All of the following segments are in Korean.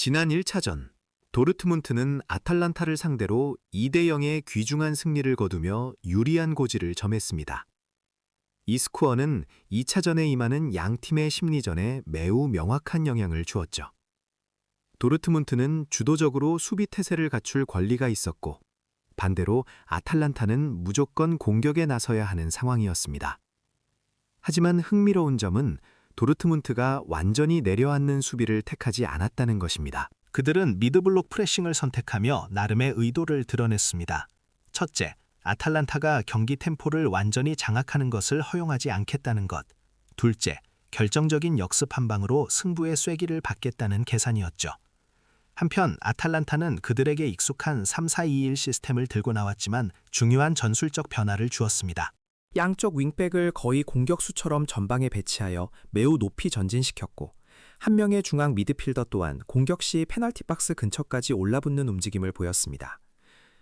지난 1차전, 도르트문트는 아탈란타를 상대로 2대 0의 귀중한 승리를 거두며 유리한 고지를 점했습니다. 이 스코어는 2차전에 임하는 양 팀의 심리전에 매우 명확한 영향을 주었죠. 도르트문트는 주도적으로 수비 태세를 갖출 권리가 있었고, 반대로 아탈란타는 무조건 공격에 나서야 하는 상황이었습니다. 하지만 흥미로운 점은 도르트문트가 완전히 내려앉는 수비를 택하지 않았다는 것입니다. 그들은 미드블록 프레싱을 선택하며 나름의 의도를 드러냈습니다. 첫째, 아탈란타가 경기 템포를 완전히 장악하는 것을 허용하지 않겠다는 것. 둘째, 결정적인 역습 한 방으로 승부의 쐐기를 받겠다는 계산이었죠. 한편 아탈란타는 그들에게 익숙한 3-4-2-1 시스템을 들고 나왔지만 중요한 전술적 변화를 주었습니다. 양쪽 윙백을 거의 공격수처럼 전방에 배치하여 매우 높이 전진시켰고, 한 명의 중앙 미드필더 또한 공격 시 페널티 박스 근처까지 올라붙는 움직임을 보였습니다.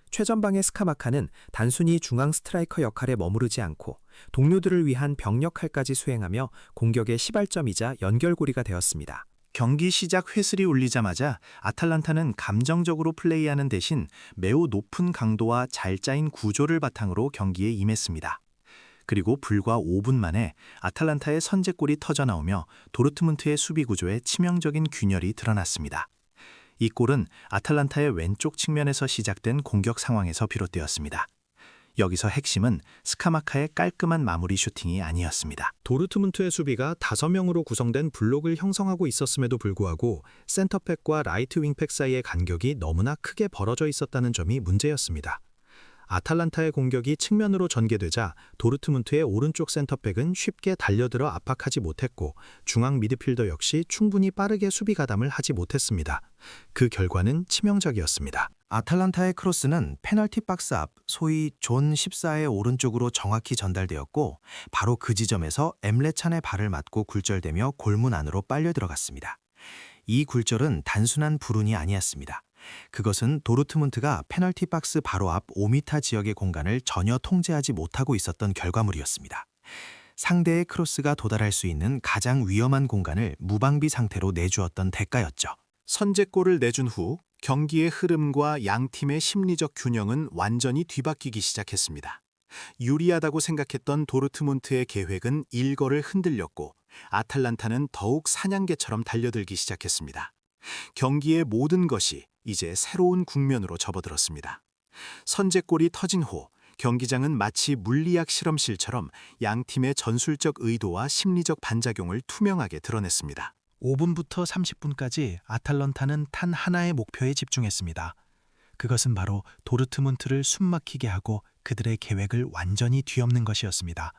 최전방의 스카마카는 단순히 중앙 스트라이커 역할에 머무르지 않고 동료들을 위한 병 역할까지 수행하며 공격의 시발점이자 연결고리가 되었습니다. 경기 시작 휘슬이 울리자마자 아탈란타는 감정적으로 플레이하는 대신 매우 높은 강도와 잘 짜인 구조를 바탕으로 경기에 임했습니다. 그리고 불과 5분 만에 아탈란타의 선제골이 터져나오며 도르트문트의 수비 구조에 치명적인 균열이 드러났습니다. 이 골은 아탈란타의 왼쪽 측면에서 시작된 공격 상황에서 비롯되었습니다. 여기서 핵심은 스카마카의 깔끔한 마무리 슈팅이 아니었습니다. 도르트문트의 수비가 5명으로 구성된 블록을 형성하고 있었음에도 불구하고 센터백과 라이트 윙백 사이의 간격이 너무나 크게 벌어져 있었다는 점이 문제였습니다. 아탈란타의 공격이 측면으로 전개되자 도르트문트의 오른쪽 센터백은 쉽게 달려들어 압박하지 못했고 중앙 미드필더 역시 충분히 빠르게 수비 가담을 하지 못했습니다. 그 결과는 치명적이었습니다. 아탈란타의 크로스는 페널티 박스 앞 소위 존 14의 오른쪽으로 정확히 전달되었고 바로 그 지점에서 엠레찬의 발을 맞고 굴절되며 골문 안으로 빨려 들어갔습니다. 이 굴절은 단순한 불운이 아니었습니다. 그것은 도르트문트가 페널티 박스 바로 앞 5m 지역의 공간을 전혀 통제하지 못하고 있었던 결과물이었습니다. 상대의 크로스가 도달할 수 있는 가장 위험한 공간을 무방비 상태로 내주었던 대가였죠. 선제골을 내준 후 경기의 흐름과 양 팀의 심리적 균형은 완전히 뒤바뀌기 시작했습니다. 유리하다고 생각했던 도르트문트의 계획은 일거를 흔들렸고 아탈란타는 더욱 사냥개처럼 달려들기 시작했습니다. 경기의 모든 것이 이제 새로운 국면으로 접어들었습니다. 선제골이 터진 후 경기장은 마치 물리학 실험실처럼 양 팀의 전술적 의도와 심리적 반작용을 투명하게 드러냈습니다. 5분부터 30분까지 아탈란타는 단 하나의 목표에 집중했습니다. 그것은 바로 도르트문트를 숨막히게 하고 그들의 계획을 완전히 뒤엎는 것이었습니다.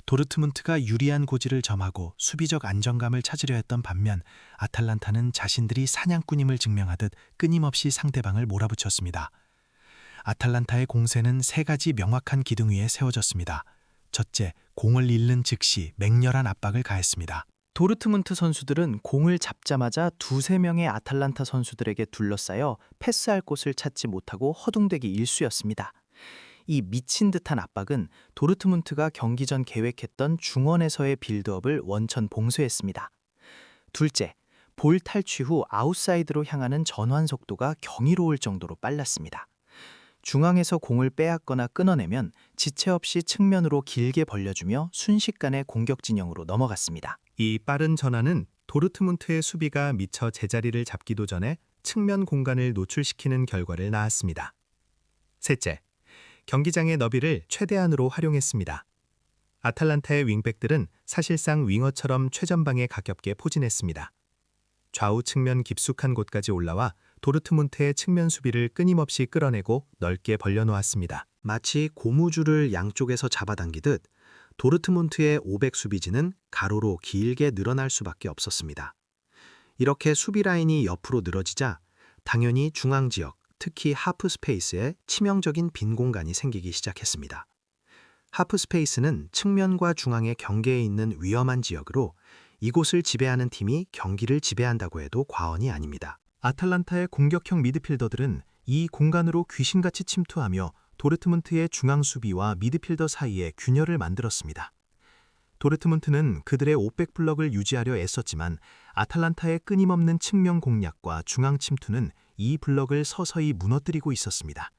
도르트문트가 유리한 고지를 점하고 수비적 안정감을 찾으려 했던 반면 아탈란타는 자신들이 사냥꾼임을 증명하듯 끊임없이 상대방을 몰아붙였습니다. 아탈란타의 공세는 3가지 명확한 기둥 위에 세워졌습니다. 첫째, 공을 잃는 즉시 맹렬한 압박을 가했습니다. 도르트문트 선수들은 공을 잡자마자 2-3명의 아탈란타 선수들에게 둘러싸여 패스할 곳을 찾지 못하고 허둥대기 일쑤였습니다. 이 미친 듯한 압박은 도르트문트가 경기 전 계획했던 중원에서의 빌드업을 원천 봉쇄했습니다. 둘째, 볼 탈취 후 아웃사이드로 향하는 전환 속도가 경이로울 정도로 빨랐습니다. 중앙에서 공을 빼앗거나 끊어내면 지체 없이 측면으로 길게 벌려주며 순식간에 공격 진영으로 넘어갔습니다. 이 빠른 전환은 도르트문트의 수비가 미처 제자리를 잡기도 전에 측면 공간을 노출시키는 결과를 낳았습니다. 셋째, 경기장의 너비를 최대한으로 활용했습니다. 아탈란타의 윙백들은 사실상 윙어처럼 최전방에 가깝게 포진했습니다. 좌우 측면 깊숙한 곳까지 올라와 도르트문트의 측면 수비를 끊임없이 끌어내고 넓게 벌려놓았습니다. 마치 고무줄을 양쪽에서 잡아당기듯 도르트문트의 500 수비진은 가로로 길게 늘어날 수밖에 없었습니다. 이렇게 수비 라인이 옆으로 늘어지자 당연히 중앙 지역, 특히 하프 스페이스에 치명적인 빈 공간이 생기기 시작했습니다. 하프 스페이스는 측면과 중앙의 경계에 있는 위험한 지역으로 이곳을 지배하는 팀이 경기를 지배한다고 해도 과언이 아닙니다. 아탈란타의 공격형 미드필더들은 이 공간으로 귀신같이 침투하며 도르트문트의 중앙 수비와 미드필더 사이에 균열을 만들었습니다. 도르트문트는 그들의 500블럭을 유지하려 애썼지만 아탈란타의 끊임없는 측면 공략과 중앙 침투는 이 블럭을 서서히 무너뜨리고 있었습니다.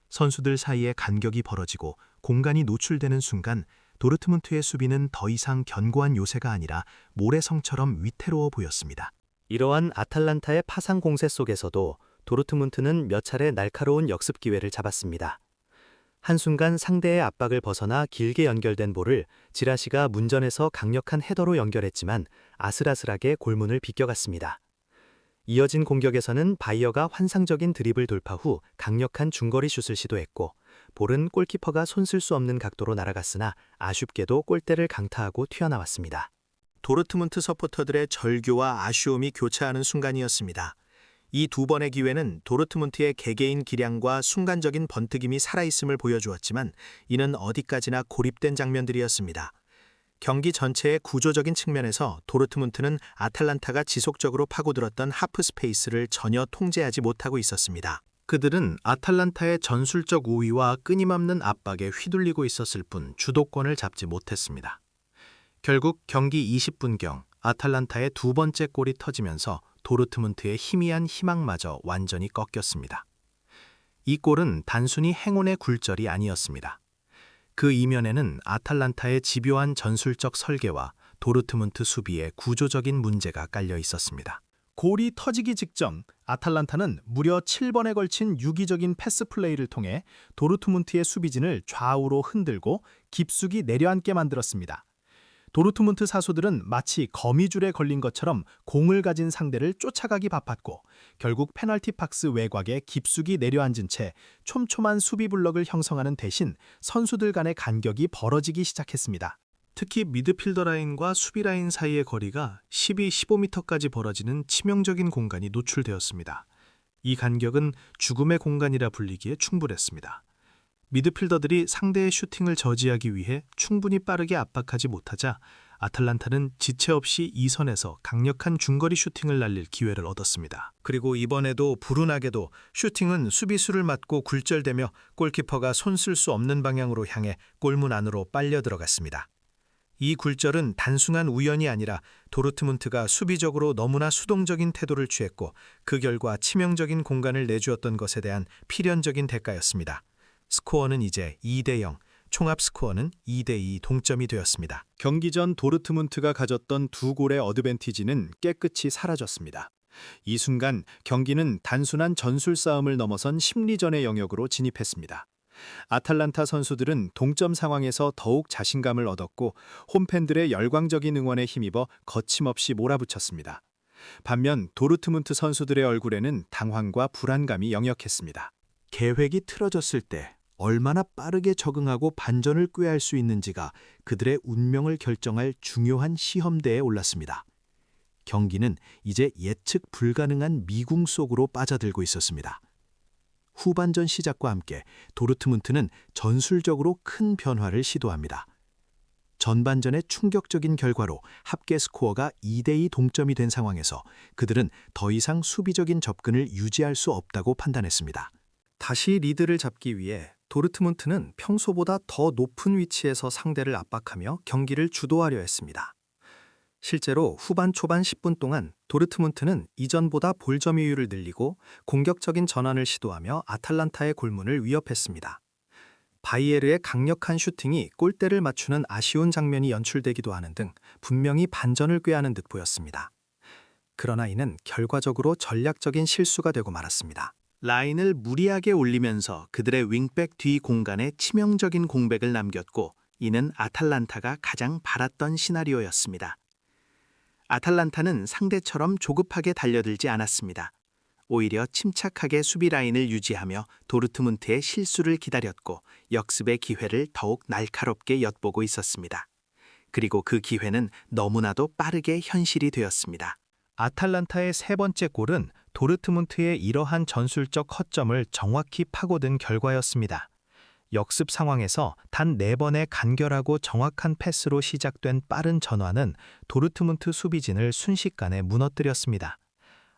선수들 사이에 간격이 벌어지고 공간이 노출되는 순간 도르트문트의 수비는 더 이상 견고한 요새가 아니라 모래성처럼 위태로워 보였습니다. 이러한 아탈란타의 파상 공세 속에서도 도르트문트는 몇 차례 날카로운 역습 기회를 잡았습니다. 한순간 상대의 압박을 벗어나 길게 연결된 볼을 지라시가 문전에서 강력한 헤더로 연결했지만 아슬아슬하게 골문을 비껴갔습니다. 이어진 공격에서는 바이어가 환상적인 드리블 돌파 후 강력한 중거리 슛을 시도했고 볼은 골키퍼가 손쓸 수 없는 각도로 날아갔으나 아쉽게도 골대를 강타하고 튀어나왔습니다. 도르트문트 서포터들의 절규와 아쉬움이 교차하는 순간이었습니다. 이 두 번의 기회는 도르트문트의 개개인 기량과 순간적인 번뜩임이 살아있음을 보여주었지만 이는 어디까지나 고립된 장면들이었습니다. 경기 전체의 구조적인 측면에서 도르트문트는 아탈란타가 지속적으로 파고들었던 하프 스페이스를 전혀 통제하지 못하고 있었습니다. 그들은 아탈란타의 전술적 우위와 끊임없는 압박에 휘둘리고 있었을 뿐 주도권을 잡지 못했습니다. 결국 경기 20분경 아탈란타의 두 번째 골이 터지면서 도르트문트의 희미한 희망마저 완전히 꺾였습니다. 이 골은 단순히 행운의 굴절이 아니었습니다. 그 이면에는 아탈란타의 집요한 전술적 설계와 도르트문트 수비의 구조적인 문제가 깔려 있었습니다. 골이 터지기 직전 아탈란타는 무려 7번에 걸친 유기적인 패스 플레이를 통해 도르트문트의 수비진을 좌우로 흔들고 깊숙이 내려앉게 만들었습니다. 도르트문트 사수들은 마치 거미줄에 걸린 것처럼 공을 가진 상대를 쫓아가기 바빴고 결국 페널티 박스 외곽에 깊숙이 내려앉은 채 촘촘한 수비 블럭을 형성하는 대신 선수들 간의 간격이 벌어지기 시작했습니다. 특히 미드필더 라인과 수비 라인 사이의 거리가 12-15m까지 벌어지는 치명적인 공간이 노출되었습니다. 이 간격은 죽음의 공간이라 불리기에 충분했습니다. 미드필더들이 상대의 슈팅을 저지하기 위해 충분히 빠르게 압박하지 못하자 아탈란타는 지체 없이 이 선에서 강력한 중거리 슈팅을 날릴 기회를 얻었습니다. 그리고 이번에도 불운하게도 슈팅은 수비수를 맞고 굴절되며 골키퍼가 손쓸 수 없는 방향으로 향해 골문 안으로 빨려 들어갔습니다. 이 굴절은 단순한 우연이 아니라 도르트문트가 수비적으로 너무나 수동적인 태도를 취했고 그 결과 치명적인 공간을 내주었던 것에 대한 필연적인 대가였습니다. 스코어는 이제 2대0, 총합 스코어는 2대2 동점이 되었습니다. 경기 전 도르트문트가 가졌던 두 골의 어드밴티지는 깨끗이 사라졌습니다. 이 순간 경기는 단순한 전술 싸움을 넘어선 심리전의 영역으로 진입했습니다. 아탈란타 선수들은 동점 상황에서 더욱 자신감을 얻었고 홈팬들의 열광적인 응원에 힘입어 거침없이 몰아붙였습니다. 반면 도르트문트 선수들의 얼굴에는 당황과 불안감이 역력했습니다. 계획이 틀어졌을 때 얼마나 빠르게 적응하고 반전을 꾀할 수 있는지가 그들의 운명을 결정할 중요한 시험대에 올랐습니다. 경기는 이제 예측 불가능한 미궁 속으로 빠져들고 있었습니다. 후반전 시작과 함께 도르트문트는 전술적으로 큰 변화를 시도합니다. 전반전의 충격적인 결과로 합계 스코어가 2대2 동점이 된 상황에서 그들은 더 이상 수비적인 접근을 유지할 수 없다고 판단했습니다. 다시 리드를 잡기 위해 도르트문트는 평소보다 더 높은 위치에서 상대를 압박하며 경기를 주도하려 했습니다. 실제로 후반 초반 10분 동안 도르트문트는 이전보다 볼 점유율을 늘리고 공격적인 전환을 시도하며 아탈란타의 골문을 위협했습니다. 바이에르의 강력한 슈팅이 골대를 맞추는 아쉬운 장면이 연출되기도 하는 등 분명히 반전을 꾀하는 듯 보였습니다. 그러나 이는 결과적으로 전략적인 실수가 되고 말았습니다. 라인을 무리하게 올리면서 그들의 윙백 뒤 공간에 치명적인 공백을 남겼고 이는 아탈란타가 가장 바랐던 시나리오였습니다. 아탈란타는 상대처럼 조급하게 달려들지 않았습니다. 오히려 침착하게 수비 라인을 유지하며 도르트문트의 실수를 기다렸고 역습의 기회를 더욱 날카롭게 엿보고 있었습니다. 그리고 그 기회는 너무나도 빠르게 현실이 되었습니다. 아탈란타의 세 번째 골은 도르트문트의 이러한 전술적 허점을 정확히 파고든 결과였습니다. 역습 상황에서 단 4번의 간결하고 정확한 패스로 시작된 빠른 전환은 도르트문트 수비진을 순식간에 무너뜨렸습니다.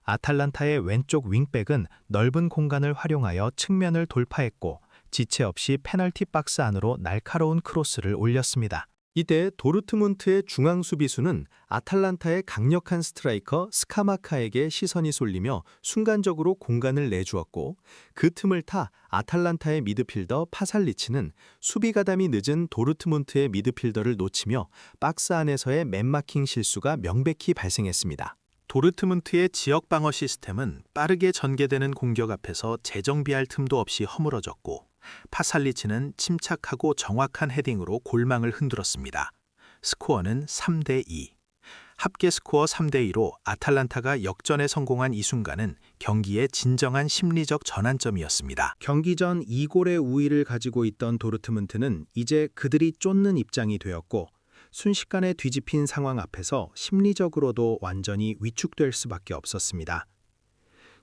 아탈란타의 왼쪽 윙백은 넓은 공간을 활용하여 측면을 돌파했고 지체 없이 페널티 박스 안으로 날카로운 크로스를 올렸습니다. 이때 도르트문트의 중앙 수비수는 아탈란타의 강력한 스트라이커 스카마카에게 시선이 쏠리며 순간적으로 공간을 내주었고, 그 틈을 타 아탈란타의 미드필더 파살리치는 수비 가담이 늦은 도르트문트의 미드필더를 놓치며 박스 안에서의 맨마킹 실수가 명백히 발생했습니다. 도르트문트의 지역 방어 시스템은 빠르게 전개되는 공격 앞에서 재정비할 틈도 없이 허물어졌고, 파살리치는 침착하고 정확한 헤딩으로 골망을 흔들었습니다. 스코어는 3대2. 합계 스코어 3대2로 아탈란타가 역전에 성공한 이 순간은 경기의 진정한 심리적 전환점이었습니다. 경기 전 2골의 우위를 가지고 있던 도르트문트는 이제 그들이 쫓는 입장이 되었고, 순식간에 뒤집힌 상황 앞에서 심리적으로도 완전히 위축될 수밖에 없었습니다.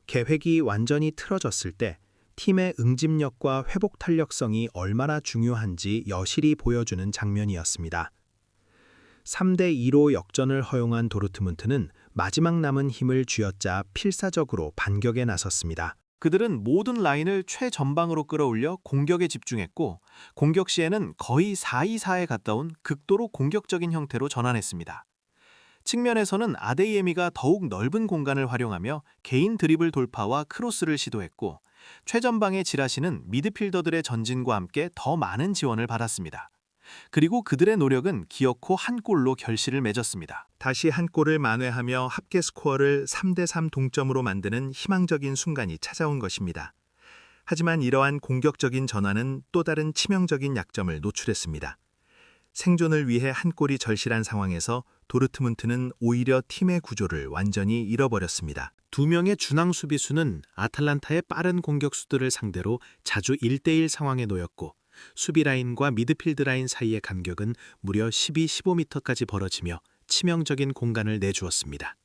계획이 완전히 틀어졌을 때 팀의 응집력과 회복 탄력성이 얼마나 중요한지 여실히 보여주는 장면이었습니다. 3대2로 역전을 허용한 도르트문트는 마지막 남은 힘을 쥐어짜 필사적으로 반격에 나섰습니다. 그들은 모든 라인을 최전방으로 끌어올려 공격에 집중했고, 공격 시에는 거의 4-2-4에 가까운 극도로 공격적인 형태로 전환했습니다. 측면에서는 아데이에미가 더욱 넓은 공간을 활용하며 개인 드리블 돌파와 크로스를 시도했고, 최전방의 지라시는 미드필더들의 전진과 함께 더 많은 지원을 받았습니다. 그리고 그들의 노력은 기어코 한 골로 결실을 맺었습니다. 다시 한 골을 만회하며 합계 스코어를 3대3 동점으로 만드는 희망적인 순간이 찾아온 것입니다. 하지만 이러한 공격적인 전환은 또 다른 치명적인 약점을 노출했습니다. 생존을 위해 한 골이 절실한 상황에서 도르트문트는 오히려 팀의 구조를 완전히 잃어버렸습니다. 두 명의 중앙 수비수는 아탈란타의 빠른 공격수들을 상대로 자주 1대1 상황에 놓였고, 수비 라인과 미드필드 라인 사이의 간격은 무려 12-15m까지 벌어지며 치명적인 공간을 내주었습니다.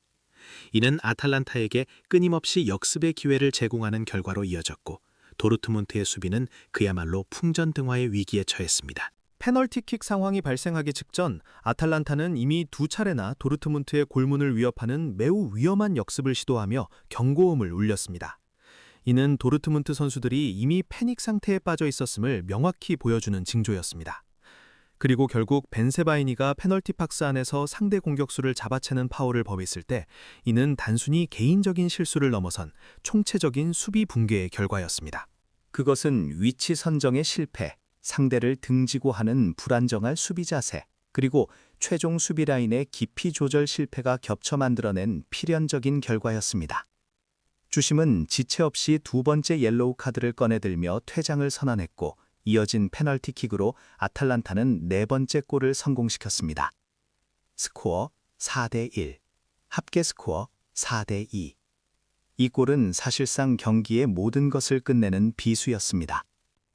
이는 아탈란타에게 끊임없이 역습의 기회를 제공하는 결과로 이어졌고, 도르트문트의 수비는 그야말로 풍전등화의 위기에 처했습니다. 페널티킥 상황이 발생하기 직전 아탈란타는 이미 두 차례나 도르트문트의 골문을 위협하는 매우 위험한 역습을 시도하며 경고음을 울렸습니다. 이는 도르트문트 선수들이 이미 패닉 상태에 빠져 있었음을 명확히 보여주는 징조였습니다. 그리고 결국 벤세바이니가 페널티 박스 안에서 상대 공격수를 잡아채는 파울을 범했을 때 이는 단순히 개인적인 실수를 넘어선 총체적인 수비 붕괴의 결과였습니다. 그것은 위치 선정의 실패, 상대를 등지고 하는 불안정한 수비 자세, 그리고 최종 수비 라인의 깊이 조절 실패가 겹쳐 만들어낸 필연적인 결과였습니다. 주심은 지체 없이 두 번째 옐로우 카드를 꺼내들며 퇴장을 선언했고, 이어진 페널티킥으로 아탈란타는 네 번째 골을 성공시켰습니다. 스코어 4대1, 합계 스코어 4대2. 이 골은 사실상 경기의 모든 것을 끝내는 비수였습니다.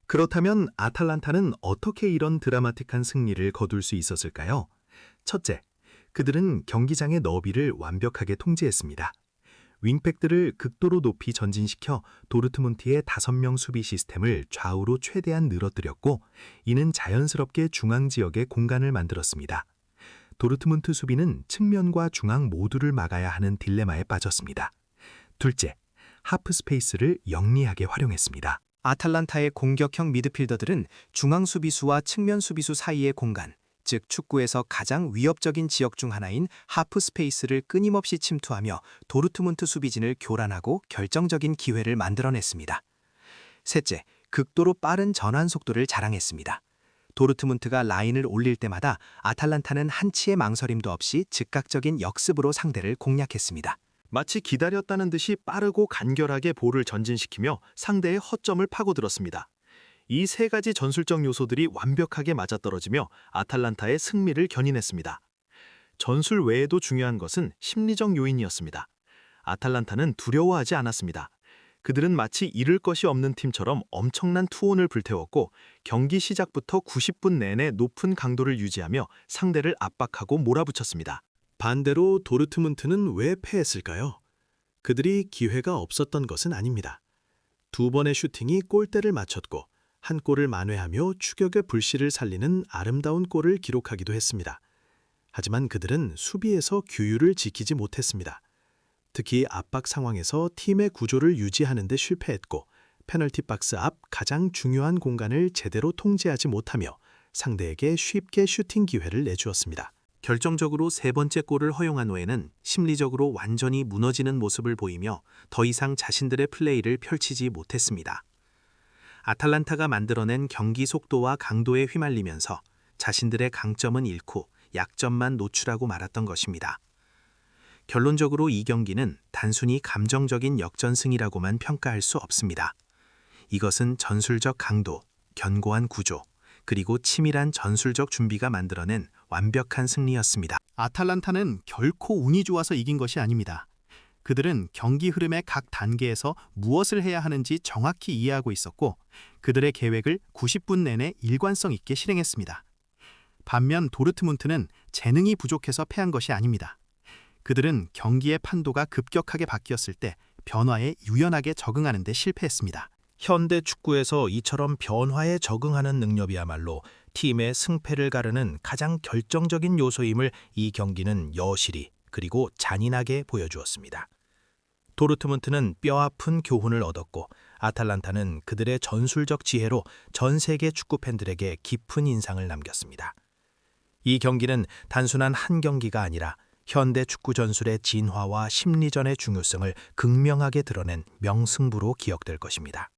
그렇다면 아탈란타는 어떻게 이런 드라마틱한 승리를 거둘 수 있었을까요? 첫째, 그들은 경기장의 너비를 완벽하게 통제했습니다. 윙백들을 극도로 높이 전진시켜 도르트문트의 5명 수비 시스템을 좌우로 최대한 늘어뜨렸고, 이는 자연스럽게 중앙 지역에 공간을 만들었습니다. 도르트문트 수비는 측면과 중앙 모두를 막아야 하는 딜레마에 빠졌습니다. 둘째, 하프 스페이스를 영리하게 활용했습니다. 아탈란타의 공격형 미드필더들은 중앙 수비수와 측면 수비수 사이의 공간, 즉 축구에서 가장 위협적인 지역 중 하나인 하프 스페이스를 끊임없이 침투하며 도르트문트 수비진을 교란하고 결정적인 기회를 만들어냈습니다. 셋째, 극도로 빠른 전환 속도를 자랑했습니다. 도르트문트가 라인을 올릴 때마다 아탈란타는 한치의 망설임도 없이 즉각적인 역습으로 상대를 공략했습니다. 마치 기다렸다는 듯이 빠르고 간결하게 볼을 전진시키며 상대의 허점을 파고들었습니다. 이 세 가지 전술적 요소들이 완벽하게 맞아떨어지며 아탈란타의 승리를 견인했습니다. 전술 외에도 중요한 것은 심리적 요인이었습니다. 아탈란타는 두려워하지 않았습니다. 그들은 마치 잃을 것이 없는 팀처럼 엄청난 투혼을 불태웠고, 경기 시작부터 90분 내내 높은 강도를 유지하며 상대를 압박하고 몰아붙였습니다. 반대로 도르트문트는 왜 패했을까요? 그들이 기회가 없었던 것은 아닙니다. 두 번의 슈팅이 골대를 맞췄고, 한 골을 만회하며 추격의 불씨를 살리는 아름다운 골을 기록하기도 했습니다. 하지만 그들은 수비에서 규율을 지키지 못했습니다. 특히 압박 상황에서 팀의 구조를 유지하는 데 실패했고, 페널티 박스 앞 가장 중요한 공간을 제대로 통제하지 못하며 상대에게 쉽게 슈팅 기회를 내주었습니다. 결정적으로 세 번째 골을 허용한 후에는 심리적으로 완전히 무너지는 모습을 보이며 더 이상 자신들의 플레이를 펼치지 못했습니다. 아탈란타가 만들어낸 경기 속도와 강도에 휘말리면서 자신들의 강점은 잃고 약점만 노출하고 말았던 것입니다. 결론적으로 이 경기는 단순히 감정적인 역전승이라고만 평가할 수 없습니다. 이것은 전술적 강도, 견고한 구조, 그리고 치밀한 전술적 준비가 만들어낸 완벽한 승리였습니다. 아탈란타는 결코 운이 좋아서 이긴 것이 아닙니다. 그들은 경기 흐름의 각 단계에서 무엇을 해야 하는지 정확히 이해하고 있었고 그들의 계획을 90분 내내 일관성 있게 실행했습니다. 반면 도르트문트는 재능이 부족해서 패한 것이 아닙니다. 그들은 경기의 판도가 급격하게 바뀌었을 때 변화에 유연하게 적응하는 데 실패했습니다. 현대 축구에서 이처럼 변화에 적응하는 능력이야말로 팀의 승패를 가르는 가장 결정적인 요소임을 이 경기는 여실히 그리고 잔인하게 보여주었습니다. 도르트문트는 뼈아픈 교훈을 얻었고 아탈란타는 그들의 전술적 지혜로 전 세계 축구 팬들에게 깊은 인상을 남겼습니다. 이 경기는 단순한 한 경기가 아니라 현대 축구 전술의 진화와 심리전의 중요성을 극명하게 드러낸 명승부로 기억될 것입니다.